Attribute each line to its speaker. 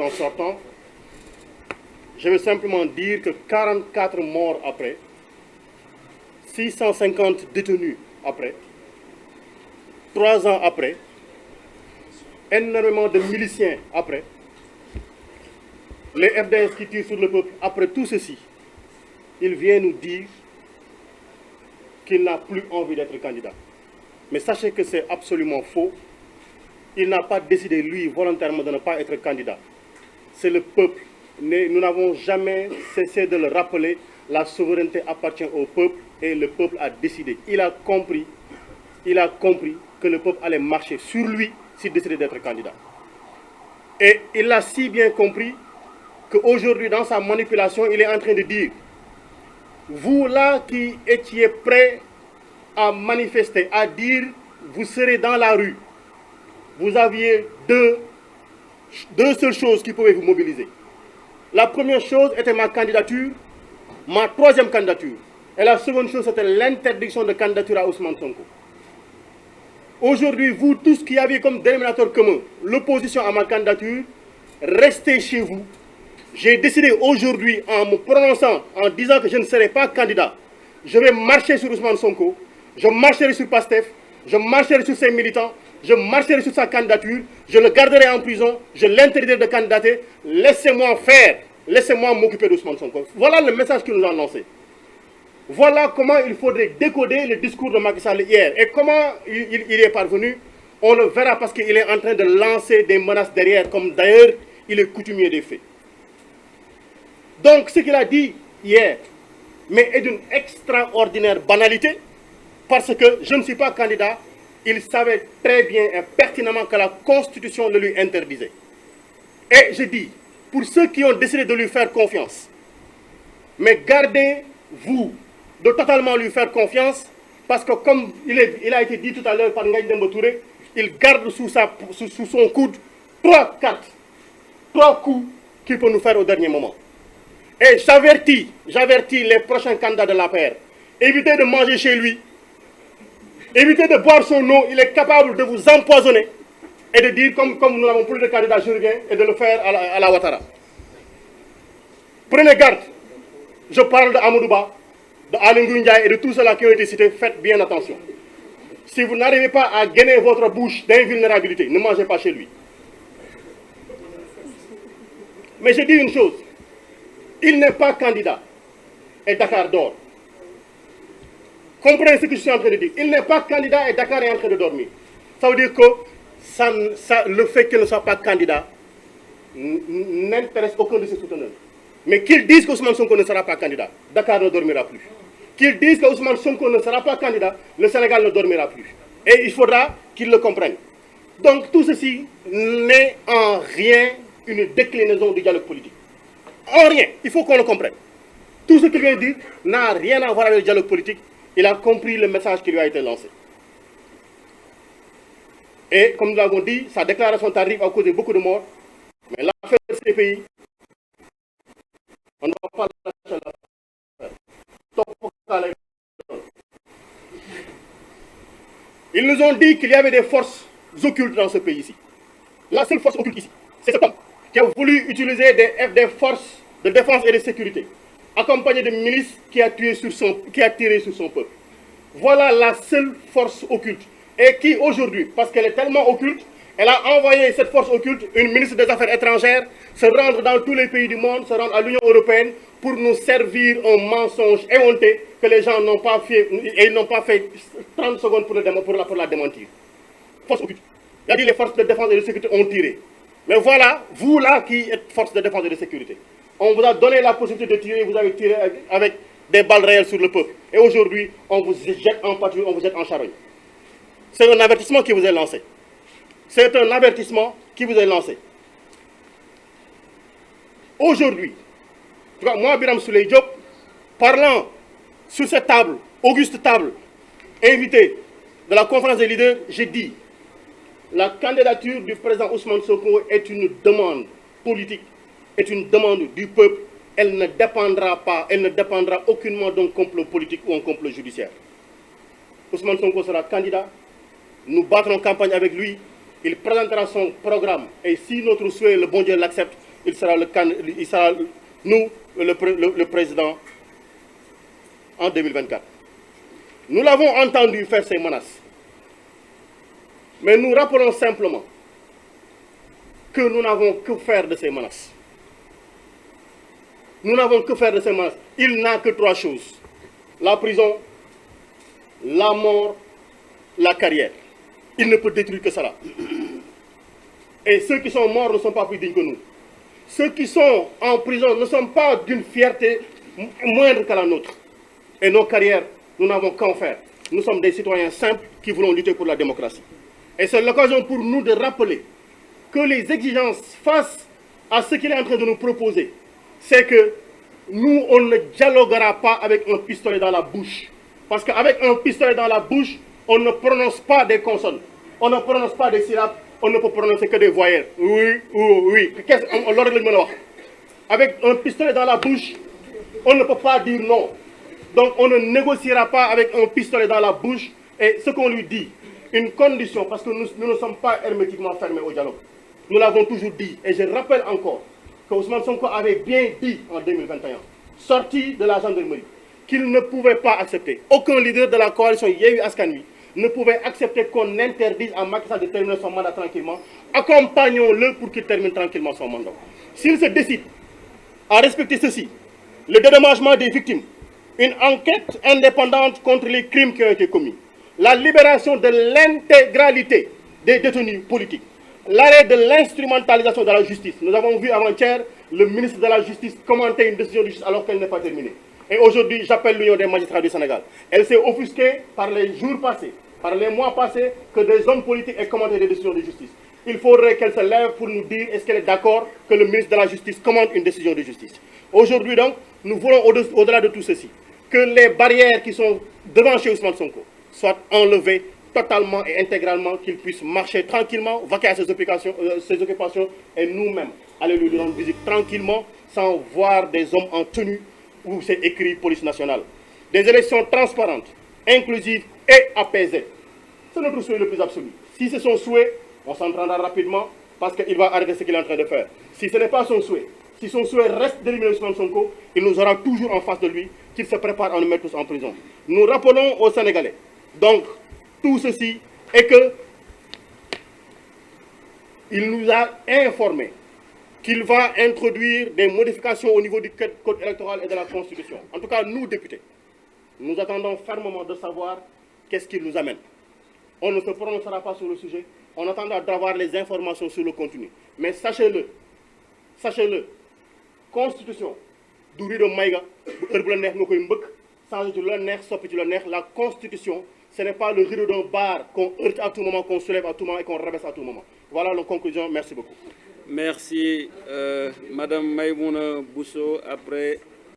Speaker 1: président sortant, je veux simplement dire que 44 morts après, 650 détenus après, 3 ans après, énormément de miliciens après, les FDS qui tirent sur le peuple, après tout ceci, il vient nous dire qu'il n'a plus envie d'être candidat. Mais sachez que c'est absolument faux. Il n'a pas décidé, lui, volontairement de ne pas être candidat. C'est le peuple. Nous n'avons jamais cessé de le rappeler. La souveraineté appartient au peuple et le peuple a décidé. Il a compris que le peuple allait marcher sur lui s'il décidait d'être candidat. Et il a si bien compris qu'aujourd'hui, dans sa manipulation, il est en train de dire, vous là qui étiez prêts à manifester, à dire, vous serez dans la rue, vous aviez deux seules choses qui pouvaient vous mobiliser. La première chose était ma candidature, ma troisième candidature. Et la seconde chose, c'était l'interdiction de candidature à Ousmane Sonko. Aujourd'hui, vous tous qui aviez comme dénominateur commun l'opposition à ma candidature, restez chez vous. J'ai décidé aujourd'hui, en me prononçant, en disant que je ne serai pas candidat, je vais marcher sur Ousmane Sonko, je marcherai sur Pastef, je marcherai sur ses militants, je marcherai sur sa candidature, je le garderai en prison, je l'interdirai de candidater, laissez-moi faire, laissez-moi m'occuper d'Ousmane Sonko. Voilà le message qu'il nous a lancé. Voilà comment il faudrait décoder le discours de Macky Sall hier. Et comment il est parvenu, on le verra parce qu'il est en train de lancer des menaces derrière, comme d'ailleurs il est coutumier des faits. Donc ce qu'il a dit hier, mais est d'une extraordinaire banalité, parce que je ne suis pas candidat, il savait très bien et pertinemment que la Constitution le lui interdisait. Et je dis, pour ceux qui ont décidé de lui faire confiance, mais gardez-vous de totalement lui faire confiance, parce que comme il a été dit tout à l'heure par Ngagne Demba Touré, il garde sous son coude 3 coups qu'il peut nous faire au dernier moment. Et j'avertis les prochains candidats de l'APR, évitez de manger chez lui, évitez de boire son eau, il est capable de vous empoisonner et de dire, comme nous n'avons plus de candidats, je reviens, et de le faire à la Ouattara. Prenez garde, je parle de Amadouba, de Aly Ngouille Ndiaye et de tous ceux-là qui ont été cités, faites bien attention. Si vous n'arrivez pas à gainer votre bouche d'invulnérabilité, ne mangez pas chez lui. Mais je dis une chose, il n'est pas candidat et Dakar dort. Comprenez ce que je suis en train de dire. Il n'est pas candidat et Dakar est en train de dormir. Ça veut dire que le fait qu'il ne soit pas candidat n'intéresse aucun de ses souteneurs. Mais qu'ils disent qu'Ousmane Sonko ne sera pas candidat, Dakar ne dormira plus. Qu'ils disent qu'Ousmane Sonko ne sera pas candidat, le Sénégal ne dormira plus. Et il faudra qu'ils le comprennent. Donc tout ceci n'est en rien une déclinaison du dialogue politique. En rien, il faut qu'on le comprenne. Tout ce qu'il vient de dire n'a rien à voir avec le dialogue politique. Il a compris le message qui lui a été lancé. Et comme nous l'avons dit, sa déclaration tardive a causé beaucoup de morts. Mais l'affaire de ces pays, on ne va pas lâcher l'affaire. Ils nous ont dit qu'il y avait des forces occultes dans ce pays-ci. La seule force occulte ici, c'est cet homme qui a voulu utiliser des forces de défense et de sécurité, accompagné de milices qui a tiré sur son peuple. Voilà la seule force occulte. Et qui aujourd'hui, parce qu'elle est tellement occulte, elle a envoyé cette force occulte, une ministre des Affaires étrangères, se rendre dans tous les pays du monde, se rendre à l'Union européenne pour nous servir un mensonge éhonté que les gens n'ont pas fait, et ils n'ont pas fait 30 secondes pour la démentir. Force occulte. Il a dit les forces de défense et de sécurité ont tiré. Mais voilà, vous là qui êtes force de défense et de sécurité, on vous a donné la possibilité de tirer, vous avez tiré avec des balles réelles sur le peuple. Et aujourd'hui, on vous jette en patrouille, on vous jette en charogne. C'est un avertissement qui vous est lancé. C'est un avertissement qui vous est lancé. Aujourd'hui, moi, Birame Souleye Diop, parlant sur cette table, auguste table, invité de la conférence des leaders, j'ai dit la candidature du président Ousmane Sonko est une demande politique, est une demande du peuple. Elle ne dépendra aucunement d'un complot politique ou un complot judiciaire. Ousmane Sonko sera candidat, nous battrons campagne avec lui, il présentera son programme et si notre souhait, le bon Dieu l'accepte, il sera le président en 2024. Nous l'avons entendu faire ces menaces. Mais nous rappelons simplement que nous n'avons que faire de ces menaces. Nous n'avons que faire de ces menaces. Il n'a que 3 choses. La prison, la mort, la carrière. Il ne peut détruire que cela. Et ceux qui sont morts ne sont pas plus dignes que nous. Ceux qui sont en prison ne sont pas d'une fierté moindre que la nôtre. Et nos carrières, nous n'avons qu'à en faire. Nous sommes des citoyens simples qui voulons lutter pour la démocratie. Et c'est l'occasion pour nous de rappeler que les exigences face à ce qu'il est en train de nous proposer, c'est que nous, on ne dialoguera pas avec un pistolet dans la bouche. Parce qu'avec un pistolet dans la bouche, on ne prononce pas des consonnes. On ne prononce pas des syllabes. On ne peut prononcer que des voyelles. Oui, oui, oui. Avec un pistolet dans la bouche, on ne peut pas dire non. Donc on ne négociera pas avec un pistolet dans la bouche. Et ce qu'on lui dit, une condition, parce que nous ne sommes pas hermétiquement fermés au dialogue. Nous l'avons toujours dit. Et je rappelle encore que Ousmane Sonko avait bien dit en 2021, sorti de la gendarmerie, qu'il ne pouvait pas accepter. Aucun leader de la coalition Yewwi Askan Wi ne pouvait accepter qu'on interdise à Macky Sall de terminer son mandat tranquillement. Accompagnons-le pour qu'il termine tranquillement son mandat. S'il se décide à respecter ceci, le dédommagement des victimes, une enquête indépendante contre les crimes qui ont été commis, la libération de l'intégralité des détenus politiques, l'arrêt de l'instrumentalisation de la justice. Nous avons vu avant-hier le ministre de la Justice commenter une décision de justice alors qu'elle n'est pas terminée. Et aujourd'hui, j'appelle l'Union des magistrats du Sénégal. Elle s'est offusquée par les jours passés, par les mois passés, que des hommes politiques aient commenté des décisions de justice. Il faudrait qu'elle se lève pour nous dire est-ce qu'elle est d'accord que le ministre de la Justice commente une décision de justice. Aujourd'hui donc, nous voulons au-delà de tout ceci, que les barrières qui sont devant chez Ousmane Sonko soient enlevées totalement et intégralement, qu'il puisse marcher tranquillement, vaquer à ses occupations et nous-mêmes aller lui rendre visite tranquillement sans voir des hommes en tenue où c'est écrit police nationale. Des élections transparentes, inclusives et apaisées. C'est notre souhait le plus absolu. Si c'est son souhait, on s'entendra rapidement parce qu'il va arrêter ce qu'il est en train de faire. Si ce n'est pas son souhait, si son souhait reste d'éliminer Ousmane Sonko, il nous aura toujours en face de lui qu'il se prépare à nous mettre tous en prison. Nous rappelons aux Sénégalais, donc, tout ceci est que il nous a informé qu'il va introduire des modifications au niveau du code électoral et de la Constitution. En tout cas, nous, députés, nous attendons fermement de savoir qu'est-ce qu'il nous amène. On ne se prononcera pas sur le sujet, on attendra d'avoir les informations sur le contenu. Mais sachez-le, Constitution, du rido maïga, la Constitution, ce n'est pas le rideau d'un bar qu'on heurte à tout moment, qu'on soulève à tout moment et qu'on rabaisse à tout moment. Voilà la conclusion. Merci beaucoup.
Speaker 2: Merci, Madame Maïmouna Bousso. Après